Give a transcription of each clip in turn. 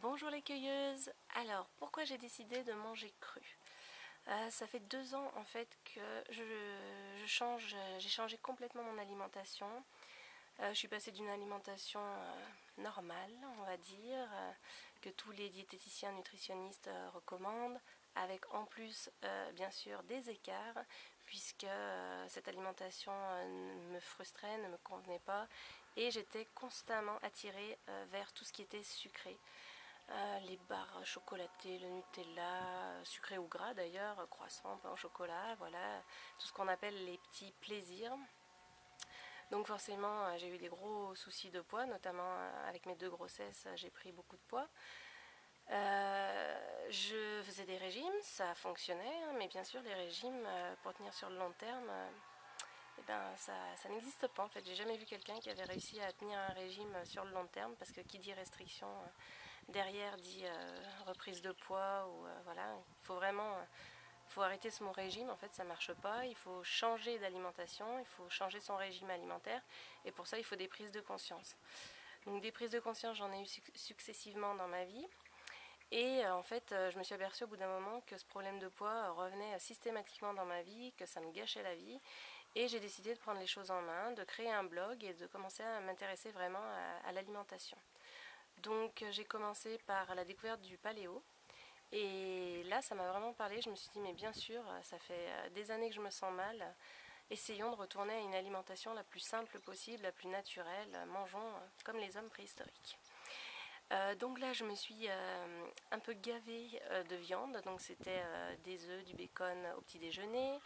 Bonjour les cueilleuses. Alors pourquoi j'ai décidé de manger cru? Ça fait 2 ans en fait que j'ai changé complètement mon alimentation. Je suis passée d'une alimentation normale, on va dire, que tous les diététiciens nutritionnistes recommandent, avec en plus bien sûr des écarts, puisque cette alimentation me frustrait, ne me convenait pas, et j'étais constamment attirée vers tout ce qui était sucré. Les barres chocolatées, le Nutella, sucré ou gras d'ailleurs, croissant, pain au chocolat, voilà, tout ce qu'on appelle les petits plaisirs. Donc forcément, j'ai eu des gros soucis de poids, notamment avec mes 2 grossesses, j'ai pris beaucoup de poids. Je faisais des régimes, ça fonctionnait, mais bien sûr les régimes pour tenir sur le long terme, eh ben, ça n'existe pas en fait. J'ai jamais vu quelqu'un qui avait réussi à tenir un régime sur le long terme, parce que qui dit restriction derrière dit reprise de poids, ou voilà, il faut vraiment faut arrêter ce mot régime, en fait ça marche pas, il faut changer d'alimentation, il faut changer son régime alimentaire, et pour ça il faut des prises de conscience. Donc des prises de conscience, j'en ai eu successivement dans ma vie. Et en fait, je me suis aperçue au bout d'un moment que ce problème de poids revenait systématiquement dans ma vie, que ça me gâchait la vie. Et j'ai décidé de prendre les choses en main, de créer un blog et de commencer à m'intéresser vraiment à l'alimentation. Donc j'ai commencé par la découverte du paléo. Et là, ça m'a vraiment parlé. Je me suis dit, mais bien sûr, ça fait des années que je me sens mal. Essayons de retourner à une alimentation la plus simple possible, la plus naturelle. Mangeons comme les hommes préhistoriques. Donc là, je me suis un peu gavée de viande. Donc c'était des œufs, du bacon au petit déjeuner,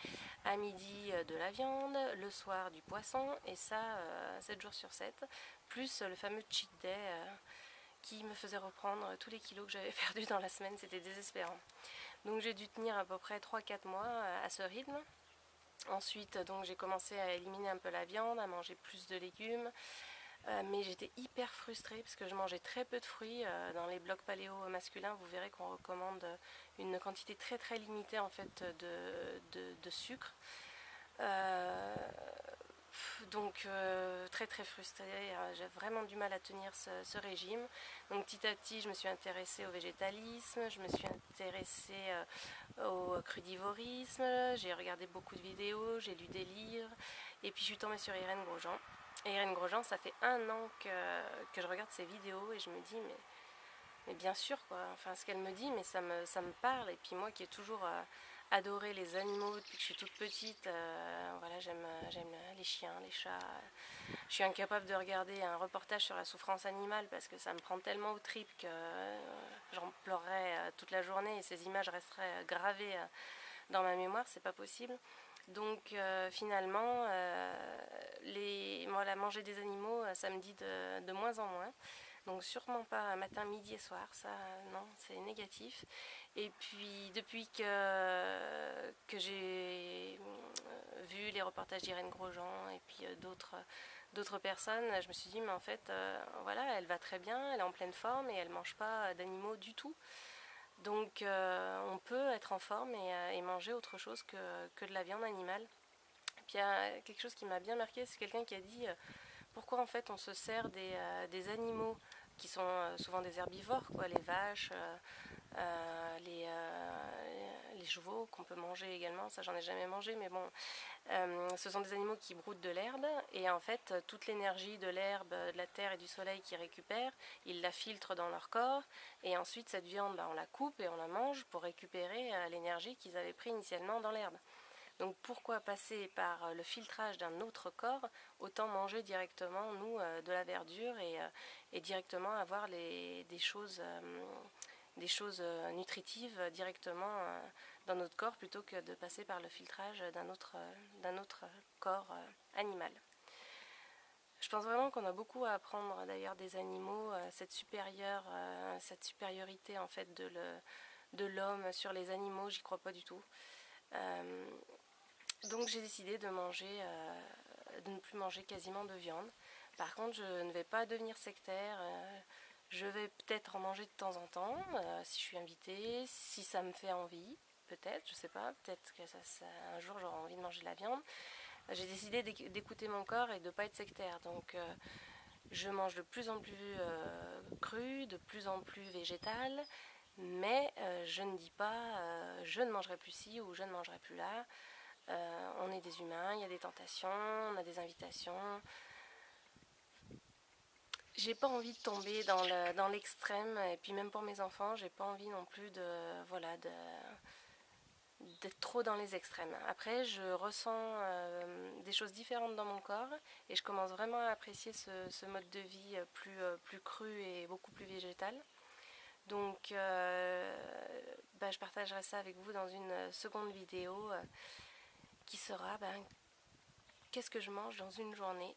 à midi de la viande, le soir du poisson, et ça 7 jours sur 7, plus le fameux cheat day qui me faisait reprendre tous les kilos que j'avais perdus dans la semaine. C'était désespérant. Donc j'ai dû tenir à peu près 3-4 mois à ce rythme. Ensuite, donc j'ai commencé à éliminer un peu la viande, à manger plus de légumes. Mais j'étais hyper frustrée parce que je mangeais très peu de fruits. Dans les blogs paléo masculins, vous verrez qu'on recommande une quantité très très limitée en fait de sucre. Donc très très frustrée, j'ai vraiment du mal à tenir ce régime. Donc petit à petit, je me suis intéressée au végétalisme, je me suis intéressée au crudivorisme, j'ai regardé beaucoup de vidéos, j'ai lu des livres, et puis je suis tombée sur Irène Grosjean. Et Irène Grosjean, ça fait 1 an que je regarde ses vidéos, et je me dis mais bien sûr quoi, enfin ce qu'elle me dit, mais ça me parle. Et puis moi qui ai toujours adoré les animaux depuis que je suis toute petite, voilà, j'aime les chiens, les chats. Je suis incapable de regarder un reportage sur la souffrance animale parce que ça me prend tellement aux tripes que j'en pleurerais toute la journée, et ces images resteraient gravées dans ma mémoire, c'est pas possible. Donc finalement, voilà, manger des animaux, ça me dit de moins en moins. Donc sûrement pas matin, midi et soir, ça non, c'est négatif. Et puis depuis que j'ai vu les reportages d'Irène Grosjean et puis d'autres personnes, je me suis dit mais en fait voilà, elle va très bien, elle est en pleine forme et elle mange pas d'animaux du tout. Donc on peut être en forme et manger autre chose que de la viande animale. Et puis il y a quelque chose qui m'a bien marqué, c'est quelqu'un qui a dit pourquoi en fait on se sert des animaux qui sont souvent des herbivores, quoi, les vaches, les chevaux qu'on peut manger également, ça j'en ai jamais mangé, mais bon, ce sont des animaux qui broutent de l'herbe, et en fait toute l'énergie de l'herbe, de la terre et du soleil qu'ils récupèrent, ils la filtrent dans leur corps, et ensuite cette viande, on la coupe et on la mange pour récupérer l'énergie qu'ils avaient pris initialement dans l'herbe. Donc pourquoi passer par le filtrage d'un autre corps, autant manger directement, nous, de la verdure, et directement avoir des choses nutritives directement dans notre corps, plutôt que de passer par le filtrage d'un autre corps animal. Je pense vraiment qu'on a beaucoup à apprendre d'ailleurs des animaux, cette supériorité en fait de l'homme sur les animaux, j'y crois pas du tout. Donc j'ai décidé de ne plus manger quasiment de viande. Par contre, je ne vais pas devenir sectaire. Je vais peut-être en manger de temps en temps, si je suis invitée, si ça me fait envie, peut-être, je sais pas, peut-être que un jour j'aurai envie de manger de la viande. J'ai décidé d'écouter mon corps et de ne pas être sectaire. Donc je mange de plus en plus cru, de plus en plus végétal, mais je ne dis pas je ne mangerai plus ci ou je ne mangerai plus là. On est des humains, il y a des tentations, on a des invitations. J'ai pas envie de tomber dans l'extrême, et puis même pour mes enfants, j'ai pas envie non plus d'être trop dans les extrêmes. Après, je ressens des choses différentes dans mon corps et je commence vraiment à apprécier ce mode de vie plus cru et beaucoup plus végétal. Donc, je partagerai ça avec vous dans une seconde vidéo qui sera qu'est-ce que je mange dans une journée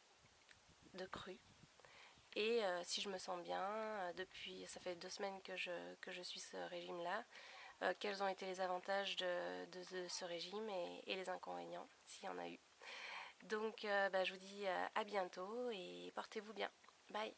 de cru. Et si je me sens bien, ça fait 2 semaines que je suis ce régime-là, quels ont été les avantages de ce régime et les inconvénients, s'il y en a eu. Donc je vous dis à bientôt et portez-vous bien. Bye.